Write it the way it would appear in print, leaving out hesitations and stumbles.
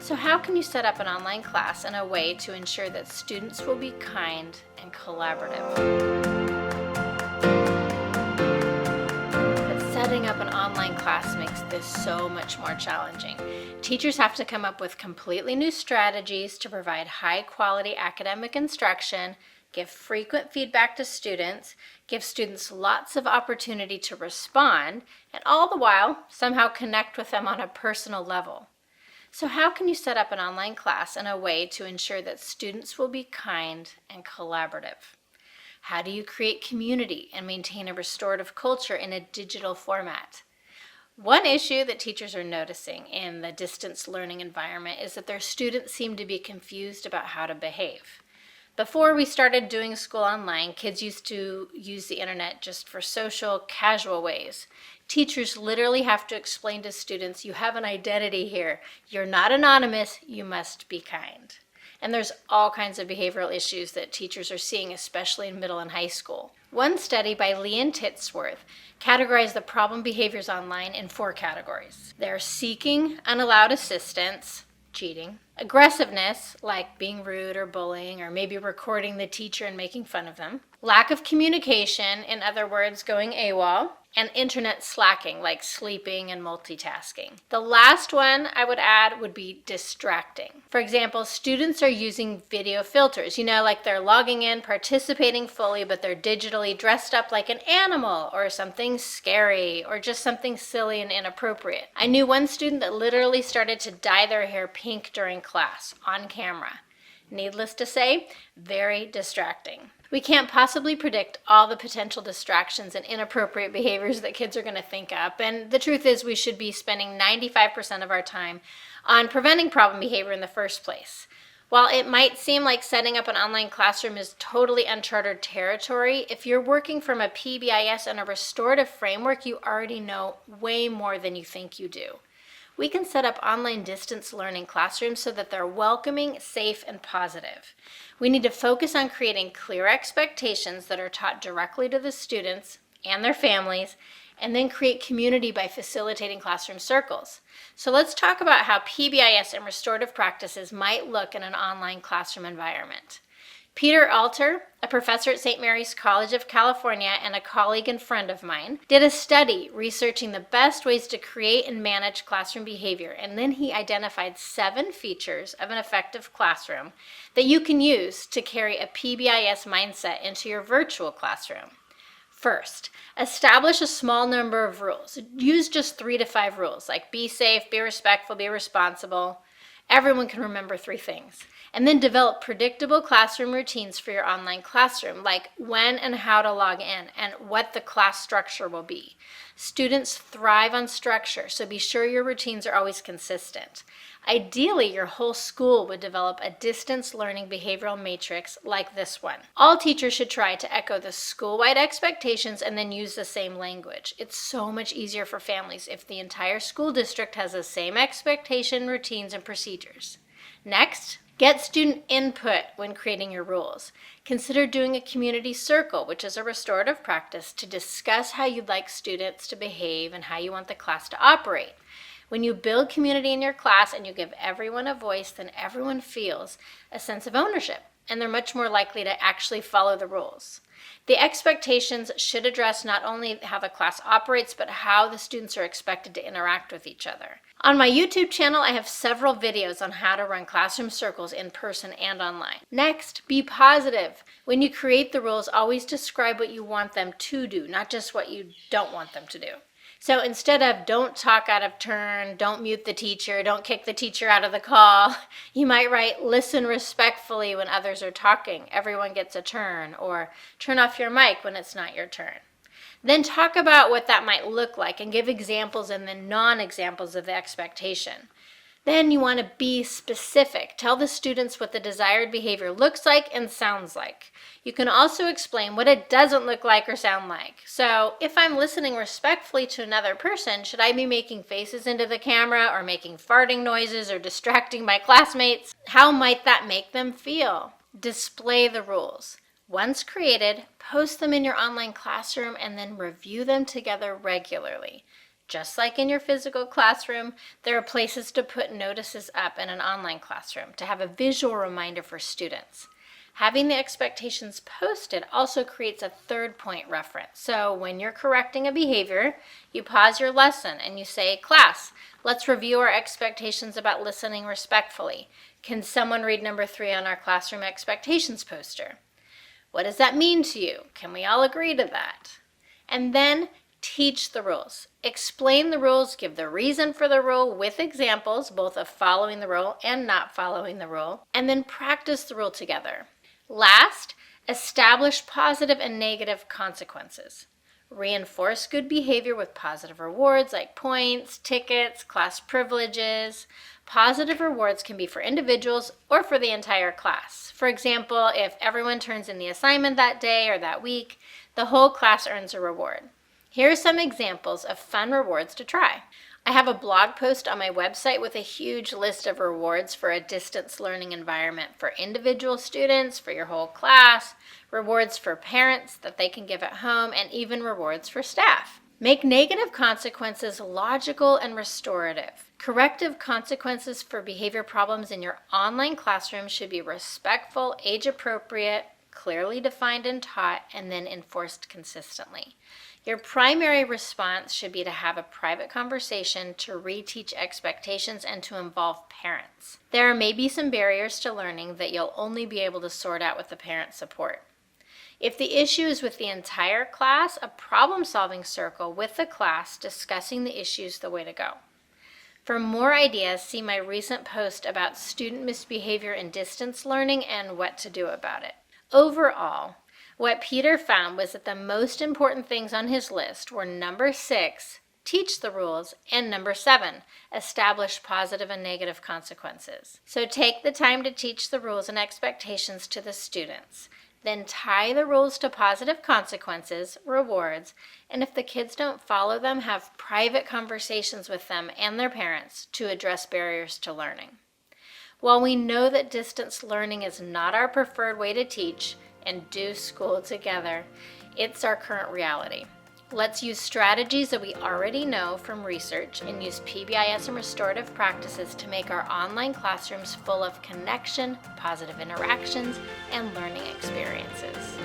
So how can you set up an online class in a way to ensure that students will be kind and collaborative? But setting up an online class makes this so much more challenging. Teachers have to come up with completely new strategies to provide high-quality academic instruction, give frequent feedback to students, give students lots of opportunity to respond, and all the while somehow connect with them on a personal level. So how can you set up an online class in a way to ensure that students will be kind and collaborative? How do you create community and maintain a restorative culture in a digital format? One issue that teachers are noticing in the distance learning environment is that their students seem to be confused about how to behave. Before we started doing school online, kids used to use the internet just for social, casual ways. Teachers literally have to explain to students, you have an identity here. You're not anonymous, you must be kind. And there's all kinds of behavioral issues that teachers are seeing, especially in middle and high school. One study by Lee and Titsworth categorized the problem behaviors online in 4 categories. They're seeking unallowed assistance, cheating, aggressiveness, like being rude or bullying, or maybe recording the teacher and making fun of them, lack of communication, in other words, going AWOL, and internet slacking, like sleeping and multitasking. The last one I would add would be distracting. For example, students are using video filters, like they're logging in, participating fully, but they're digitally dressed up like an animal or something scary or just something silly and inappropriate. I knew one student that literally started to dye their hair pink during class on camera. Needless to say, very distracting. We can't possibly predict all the potential distractions and inappropriate behaviors that kids are going to think up, and the truth is we should be spending 95% of our time on preventing problem behavior in the first place. While it might seem like setting up an online classroom is totally uncharted territory, if you're working from a PBIS and a restorative framework, you already know way more than you think you do. We can set up online distance learning classrooms so that they're welcoming, safe, and positive. We need to focus on creating clear expectations that are taught directly to the students and their families, and then create community by facilitating classroom circles. So let's talk about how PBIS and restorative practices might look in an online classroom environment. Peter Alter, a professor at St. Mary's College of California and a colleague and friend of mine, did a study researching the best ways to create and manage classroom behavior, and then he identified 7 features of an effective classroom that you can use to carry a PBIS mindset into your virtual classroom. First, establish a small number of rules. Use just 3 to 5 rules, like be safe, be respectful, be responsible. Everyone can remember 3 things. And then develop predictable classroom routines for your online classroom, like when and how to log in and what the class structure will be. Students thrive on structure, so be sure your routines are always consistent. Ideally, your whole school would develop a distance learning behavioral matrix like this one. All teachers should try to echo the school-wide expectations and then use the same language. It's so much easier for families if the entire school district has the same expectation, routines, and procedures. Next, get student input when creating your rules. Consider doing a community circle, which is a restorative practice, to discuss how you'd like students to behave and how you want the class to operate. When you build community in your class and you give everyone a voice, then everyone feels a sense of ownership, and they're much more likely to actually follow the rules. The expectations should address not only how the class operates, but how the students are expected to interact with each other. On my YouTube channel, I have several videos on how to run classroom circles in person and online. Next, be positive. When you create the rules, always describe what you want them to do, not just what you don't want them to do. So instead of don't talk out of turn, don't mute the teacher, don't kick the teacher out of the call, you might write listen respectfully when others are talking, everyone gets a turn, or turn off your mic when it's not your turn. Then talk about what that might look like and give examples and then non-examples of the expectation. Then you want to be specific. Tell the students what the desired behavior looks like and sounds like. You can also explain what it doesn't look like or sound like. So if I'm listening respectfully to another person, should I be making faces into the camera or making farting noises or distracting my classmates? How might that make them feel? Display the rules. Once created, post them in your online classroom and then review them together regularly. Just like in your physical classroom, there are places to put notices up in an online classroom to have a visual reminder for students. Having the expectations posted also creates a third point reference. So when you're correcting a behavior, you pause your lesson and you say, "Class, let's review our expectations about listening respectfully. Can someone read number 3 on our classroom expectations poster? What does that mean to you? Can we all agree to that?" And then teach the rules. Explain the rules, give the reason for the rule with examples, both of following the rule and not following the rule, and then practice the rule together. Last, establish positive and negative consequences. Reinforce good behavior with positive rewards like points, tickets, class privileges. Positive rewards can be for individuals or for the entire class. For example, if everyone turns in the assignment that day or that week, the whole class earns a reward. Here are some examples of fun rewards to try. I have a blog post on my website with a huge list of rewards for a distance learning environment for individual students, for your whole class, rewards for parents that they can give at home, and even rewards for staff. Make negative consequences logical and restorative. Corrective consequences for behavior problems in your online classroom should be respectful, age-appropriate, clearly defined and taught, and then enforced consistently. Your primary response should be to have a private conversation, to reteach expectations, and to involve parents. There may be some barriers to learning that you'll only be able to sort out with the parent support. If the issue is with the entire class, a problem-solving circle with the class discussing the issue is the way to go. For more ideas, see my recent post about student misbehavior in distance learning and what to do about it. Overall, what Peter found was that the most important things on his list were number 6, teach the rules, and number 7, establish positive and negative consequences. So take the time to teach the rules and expectations to the students. Then tie the rules to positive consequences, rewards, and if the kids don't follow them, have private conversations with them and their parents to address barriers to learning. While we know that distance learning is not our preferred way to teach and do school together, it's our current reality. Let's use strategies that we already know from research and use PBIS and restorative practices to make our online classrooms full of connection, positive interactions, and learning experiences.